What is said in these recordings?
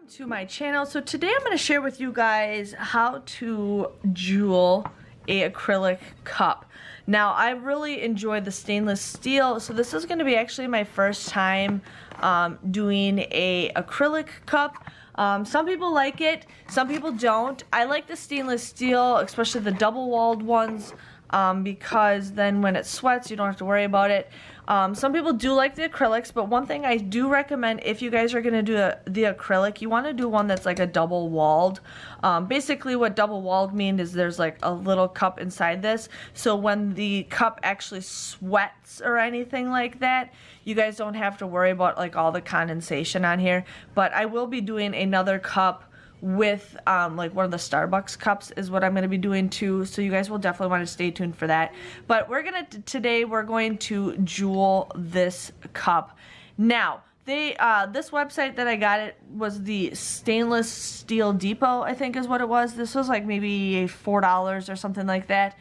To my channel. So today I'm going to share with you guys how to jewel a acrylic cup. Now I really enjoy the stainless steel, so this is going to be actually my first time doing a acrylic cup. Some people like it, some people don't. I like the stainless steel, especially the double-walled ones, because then when it sweats you don't have to worry about it. Some people do like the acrylics, but one thing I do recommend if you guys are going to do the acrylic, you want to do one that's like a double-walled. Basically what double-walled means is there's like a little cup inside this, so when the cup actually sweats or anything like that, you guys don't have to worry about like all the condensation on here. But I will be doing another cup with like one of the Starbucks cups is what I'm going to be doing too, so you guys will definitely want to stay tuned for that. But today we're going to jewel this cup. Now this website that I got it was the Stainless Steel Depot, I think is what it was. This was like maybe $4 or something like that.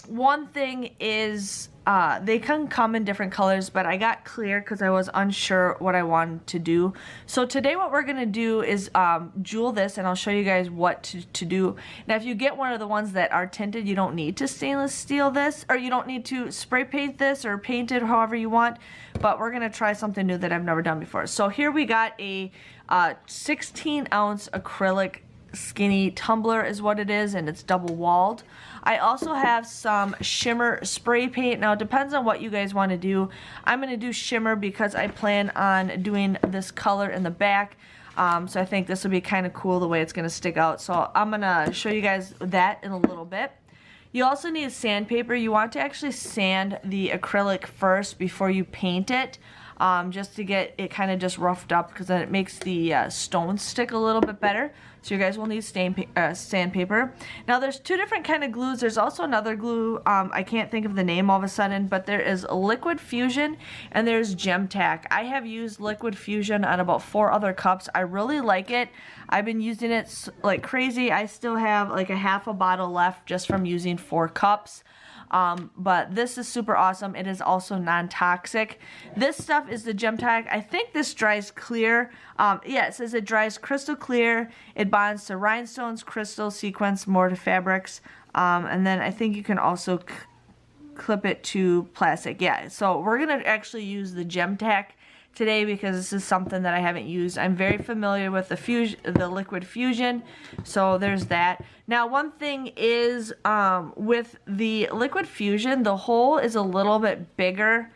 One thing is they can come in different colors, but I got clear because I was unsure what I wanted to do. So today what we're going to do is jewel this, and I'll show you guys what to do. Now if you get one of the ones that are tinted, you don't need to stainless steel this, or you don't need to spray paint this or paint it however you want, but we're going to try something new that I've never done before. So here we got a 16-ounce acrylic skinny tumbler is what it is, and it's double walled. I also have some shimmer spray paint. Now it depends on what you guys want to do. I'm going to do shimmer because I plan on doing this color in the back, so I think this will be kind of cool the way it's going to stick out. So I'm going to show you guys that in a little bit. You also need sandpaper. You want to actually sand the acrylic first before you paint it, just to get it kind of just roughed up, because then it makes the stones stick a little bit better. So you guys will need sandpaper. Now there's two different kind of glues. There's also another glue, I can't think of the name all of a sudden, but there is Liquid Fusion and there's Gemtac. I have used Liquid Fusion on about 4 other cups. I really like it. I've been using it like crazy. I still have like a half a bottle left just from using 4 cups. But this is super awesome. It is also non-toxic. This stuff is the Gemtac. I think this dries clear. Yeah, it says it dries crystal clear. It bonds to rhinestones, crystals, sequins, mortar fabrics. And then I think you can also clip it to plastic. Yeah, so we're going to actually use the Gemtac today because this is something that I haven't used. I'm very familiar with the Liquid Fusion, so there's that. Now one thing is with the Liquid Fusion, the hole is a little bit bigger.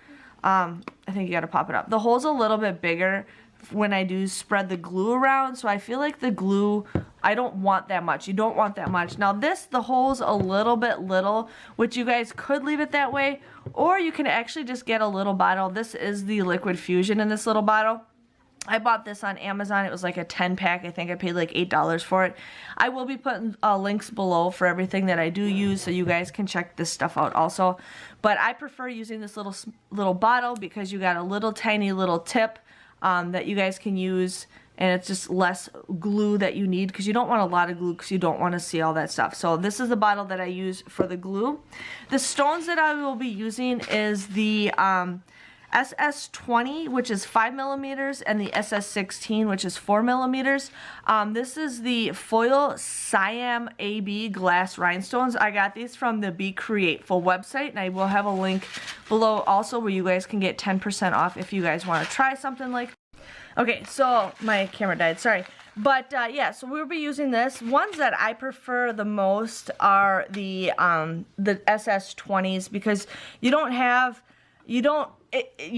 I think you gotta pop it up. The hole's a little bit bigger when I do spread the glue around, so I feel like the glue, I don't want that much. You don't want that much. Now the hole's a little bit little, which you guys could leave it that way, or you can actually just get a little bottle. This is the Liquid Fusion in this little bottle. I bought this on Amazon. It was like a 10-pack. I think I paid like $8 for it. I will be putting links below for everything that I do use, so you guys can check this stuff out also. But I prefer using this little bottle because you got a little tiny little tip that you guys can use, and it's just less glue that you need, because you don't want a lot of glue because you don't want to see all that stuff. So this is the bottle that I use for the glue. The stones that I will be using is the SS20, which is 5 millimeters, and the SS16, which is 4 millimeters. This is the foil Siam AB glass rhinestones. I got these from the Be Createful website, and I will have a link below also where you guys can get 10% off if you guys want to try something like that. Okay, so my camera died, sorry. But yeah, so we'll be using this. Ones that I prefer the most are the SS20s, because you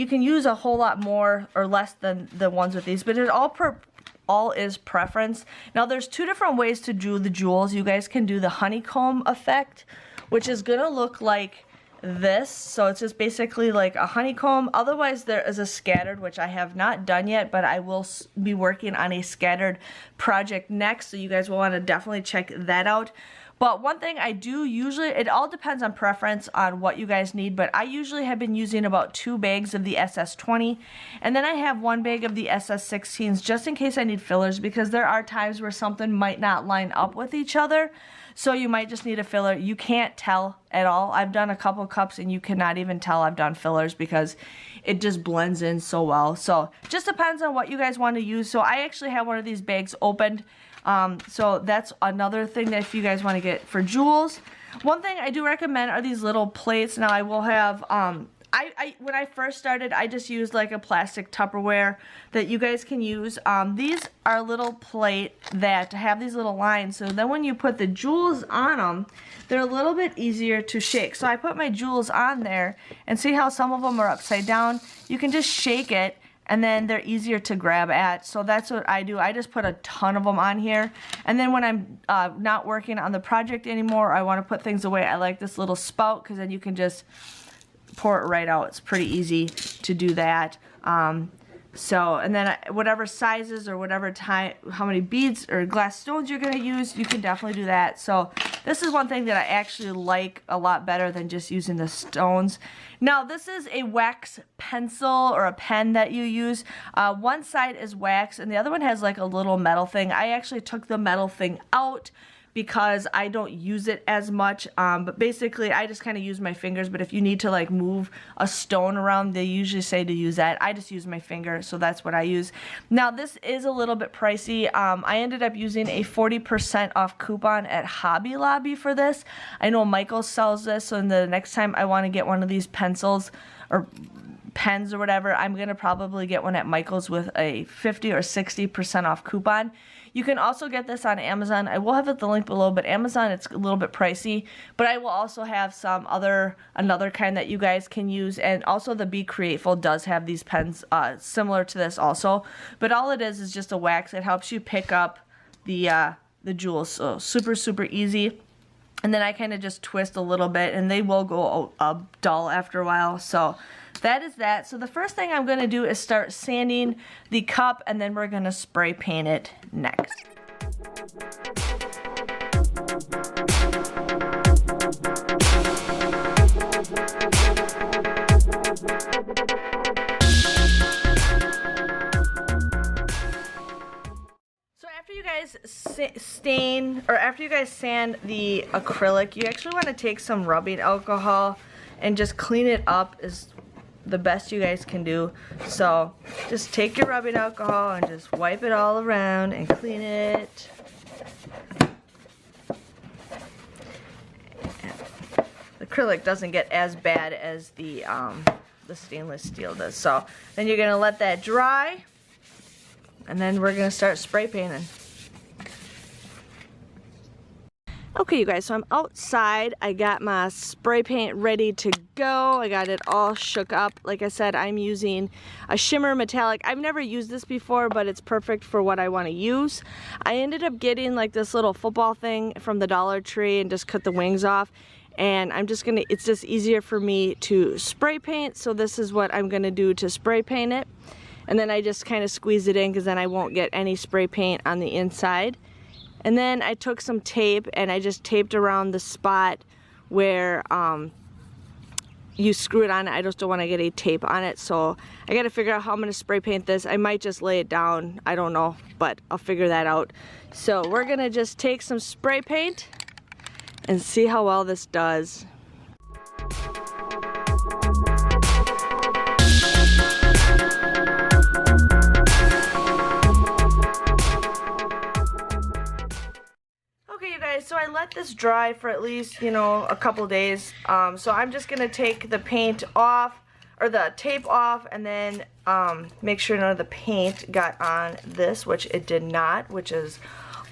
can use a whole lot more or less than the ones with these, but it all is preference. Now there's 2 different ways to do the jewels. You guys can do the honeycomb effect, which is gonna look like this. So it's just basically like a honeycomb. Otherwise there is a scattered, which I have not done yet, but I will be working on a scattered project next, so you guys will want to definitely check that out. But one thing I do usually, it all depends on preference on what you guys need, but I usually have been using about 2 bags of the SS20, and then I have 1 bag of the SS16s just in case I need fillers, because there are times where something might not line up with each other. so you might just need a filler. You can't tell at all. I've done a couple cups and you cannot even tell I've done fillers because it just blends in so well. So just depends on what you guys want to use. So I actually have one of these bags opened. So that's another thing that if you guys want to get for jewels. One thing I do recommend are these little plates. Now I will have, when I first started, I just used like a plastic Tupperware that you guys can use. These are a little plate that have these little lines, so then when you put the jewels on them, they're a little bit easier to shake. So I put my jewels on there, and see how some of them are upside down? You can just shake it, and then they're easier to grab at. So that's what I do. I just put a ton of them on here. And then when I'm not working on the project anymore, I want to put things away, I like this little spout because then you can just pour it right out. It's pretty easy to do that. And then whatever sizes or whatever time, how many beads or glass stones you're going to use, you can definitely do that. So this is one thing that I actually like a lot better than just using the stones. Now this is a wax pencil or a pen that you use. One side is wax and the other one has like a little metal thing. I actually took the metal thing out because I don't use it as much, but basically I just kind of use my fingers. But if you need to like move a stone around, they usually say to use that. I just use my finger, so that's what I use. Now this is a little bit pricey. I ended up using a 40% off coupon at Hobby Lobby for this. I know Michael sells this, so the next time I want to get one of these pencils or pens or whatever, I'm gonna probably get one at Michael's with a 50 or 60% off coupon. You can also get this on Amazon. I will have the link below, but Amazon, it's a little bit pricey. But I will also have another kind that you guys can use. And also the Be Createful does have these pens similar to this also. But all it is just a wax. It helps you pick up the jewels. So super, super easy. And then I kind of just twist a little bit, and they will go dull after a while. So that is that. So the first thing I'm going to do is start sanding the cup, and then we're going to spray paint it next. After you guys sand the acrylic, you actually want to take some rubbing alcohol and just clean it up is the best you guys can do. So just take your rubbing alcohol and just wipe it all around and clean it. The acrylic doesn't get as bad as the stainless steel does. So then you're going to let that dry. And then we're going to start spray painting. Okay, you guys, so I'm outside. I got my spray paint ready to go. I got it all shook up. Like I said, I'm using a shimmer metallic. I've never used this before, but it's perfect for what I want to use. I ended up getting like this little football thing from the Dollar Tree and just cut the wings off. And it's just easier for me to spray paint. So this is what I'm going to do to spray paint it. And then I just kind of squeeze it in because then I won't get any spray paint on the inside. And then I took some tape and I just taped around the spot where you screw it on. I just don't want to get any tape on it. So I got to figure out how I'm going to spray paint this. I might just lay it down. I don't know, but I'll figure that out. So we're going to just take some spray paint and see how well this does. So I let this dry for at least, a couple days. So I'm just going to take the paint off, or the tape off, and then make sure none of the paint got on this, which it did not, which is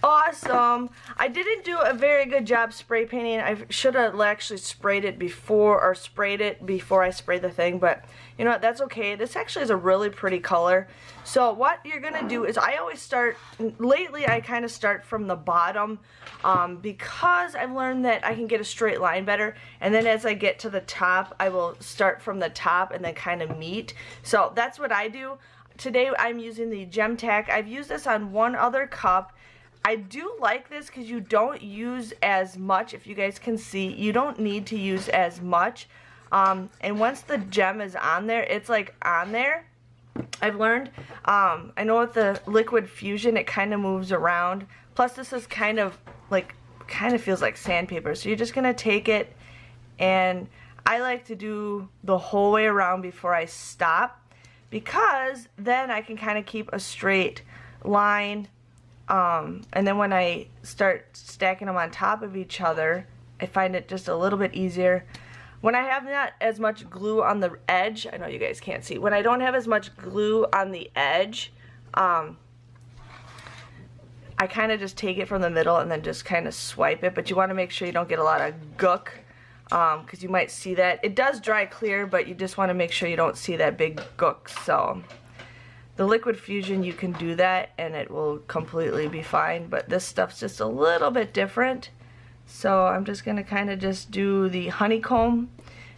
awesome. I didn't do a very good job spray painting. I should have actually sprayed it before I sprayed the thing, but you know what, that's okay. This actually is a really pretty color. So what you're gonna do is, I always start, lately I kind of start from the bottom because I've learned that I can get a straight line better, and then as I get to the top, I will start from the top and then kind of meet. So that's what I do. Today I'm using the Gem Tack. I've used this on one other cup. I do like this because you don't use as much. If you guys can see, you don't need to use as much. And once the gem is on there, it's like on there. I've learned. I know with the liquid fusion, it kind of moves around. Plus this is kind of like kind of feels like sandpaper. So you're just gonna take it, and I like to do the whole way around before I stop, because then I can kind of keep a straight line, and then when I start stacking them on top of each other, I find it just a little bit easier. When I have not as much glue on the edge, I know you guys can't see, when I don't have as much glue on the edge, I kind of just take it from the middle and then just kind of swipe it, but you want to make sure you don't get a lot of gook, because you might see that. It does dry clear, but you just want to make sure you don't see that big gook. So the liquid fusion, you can do that and it will completely be fine, but this stuff's just a little bit different. So I'm just going to kind of just do the honeycomb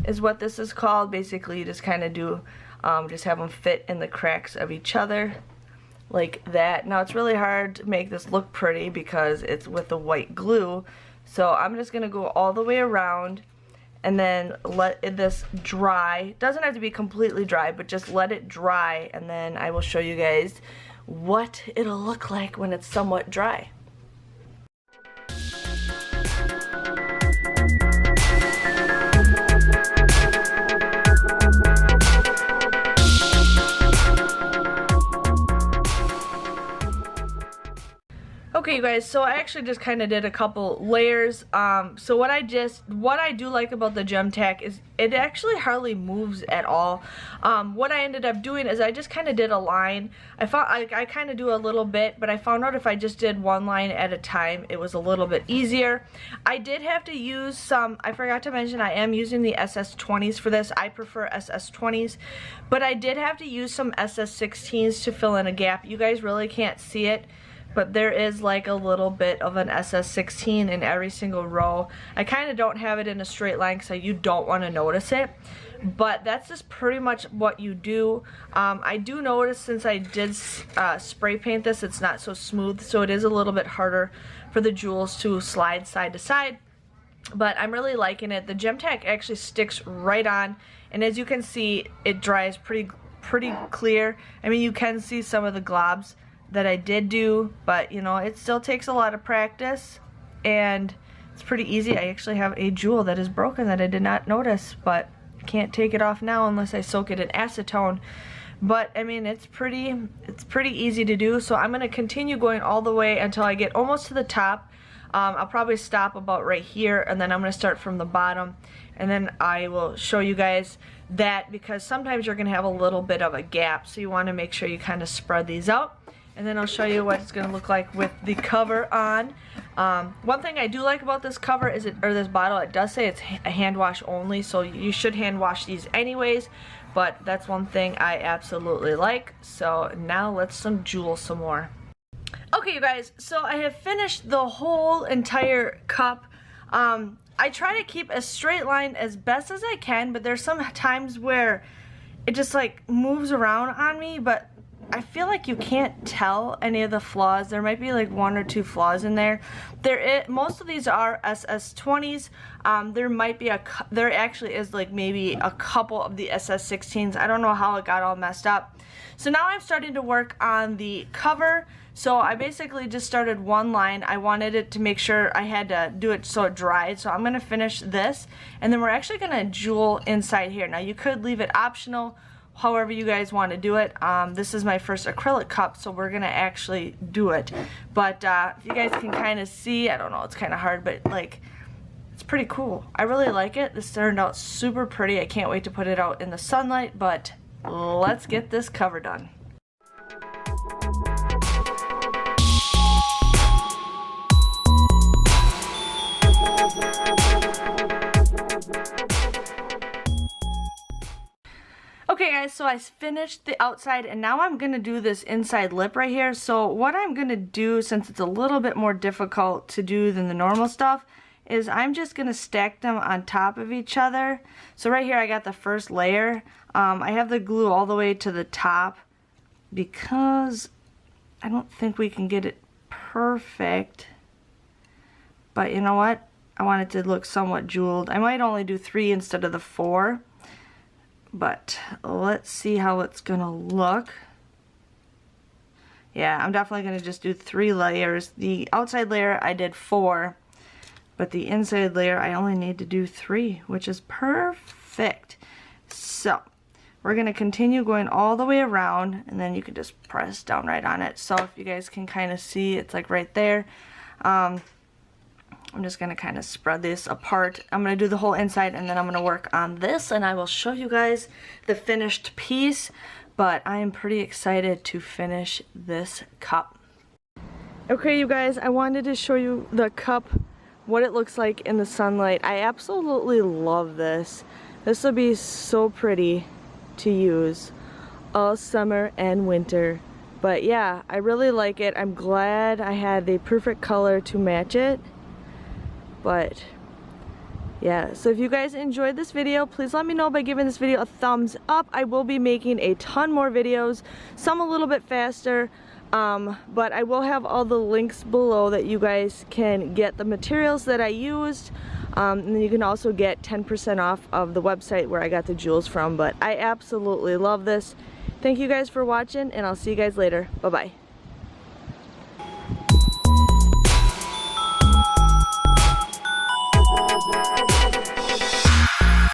is what this is called. Basically you just kind of do, just have them fit in the cracks of each other like that. Now it's really hard to make this look pretty because it's with the white glue. So I'm just going to go all the way around and then let this dry. Doesn't have to be completely dry, but just let it dry, and then I will show you guys what it'll look like when it's somewhat dry. Okay, you guys, so I actually just kind of did a couple layers. So what I do like about the gem tack is it actually hardly moves at all. What I ended up doing is I just kind of did a line. I kind of do a little bit, but I found out if I just did one line at a time, it was a little bit easier. I did have to use some, I forgot to mention, I am using the SS20s for this. I prefer SS20s, but I did have to use some SS16s to fill in a gap. You guys really can't see it, but there is like a little bit of an SS16 in every single row. I kind of don't have it in a straight line so you don't want to notice it, but that's just pretty much what you do. I do notice since I did spray paint this, it's not so smooth, so it is a little bit harder for the jewels to slide side to side, but I'm really liking it. The gem tack actually sticks right on, and as you can see, it dries pretty clear. I mean, you can see some of the globs that I did do, but you know, it still takes a lot of practice and it's pretty easy. I actually have a jewel that is broken that I did not notice, but I can't take it off now unless I soak it in acetone. But I mean, it's pretty easy to do. So I'm going to continue going all the way until I get almost to the top. I'll probably stop about right here, and then I'm going to start from the bottom, and then I will show you guys that, because sometimes you're going to have a little bit of a gap, so you want to make sure you kind of spread these out. And then I'll show you what it's going to look like with the cover on. One thing I do like about this cover is this bottle, it does say it's a hand wash only, so you should hand wash these anyways, but that's one thing I absolutely like. So now let's jewel some more. Okay, you guys, so I have finished the whole entire cup. I try to keep a straight line as best as I can, but there's some times where it just like moves around on me, but I feel like you can't tell any of the flaws. There might be like one or two flaws in there. Most of these are SS20s. There actually is like maybe a couple of the SS16s. I don't know how it got all messed up. So now I'm starting to work on the cover. So I basically just started one line. I wanted it to make sure I had to do it so it dried. So I'm going to finish this, and then we're actually going to jewel inside here. Now you could leave it optional, however you guys want to do it. This is my first acrylic cup, so we're gonna actually do it. But if you guys can kind of see, I don't know, it's kind of hard, but like, it's pretty cool. I really like it. This turned out super pretty. I can't wait to put it out in the sunlight, but let's get this cover done. Okay guys, so I finished the outside, and now I'm going to do this inside lip right here. So what I'm going to do, since it's a little bit more difficult to do than the normal stuff, is I'm just going to stack them on top of each other. So right here I got the first layer. I have the glue all the way to the top because I don't think we can get it perfect. But you know what? I want it to look somewhat jeweled. I might only do 3 instead of the 4. But let's see how it's gonna look. Yeah, I'm definitely gonna just do 3 layers. The outside layer I did 4. but the inside layer I only need to do 3, which is perfect. So we're going to continue going all the way around, and then you can just press down right on it. So if you guys can kind of see, it's like right there. I'm just going to kind of spread this apart. I'm going to do the whole inside, and then I'm going to work on this, and I will show you guys the finished piece. But I am pretty excited to finish this cup. Okay, you guys, I wanted to show you the cup, what it looks like in the sunlight. I absolutely love this. This will be so pretty to use all summer and winter. But yeah, I really like it. I'm glad I had the perfect color to match it. But yeah, so if you guys enjoyed this video, please let me know by giving this video a thumbs up. I will be making a ton more videos, some a little bit faster, but I will have all the links below that you guys can get the materials that I used. And then you can also get 10% off of the website where I got the jewels from. But I absolutely love this. Thank you guys for watching, and I'll see you guys later. Bye-bye.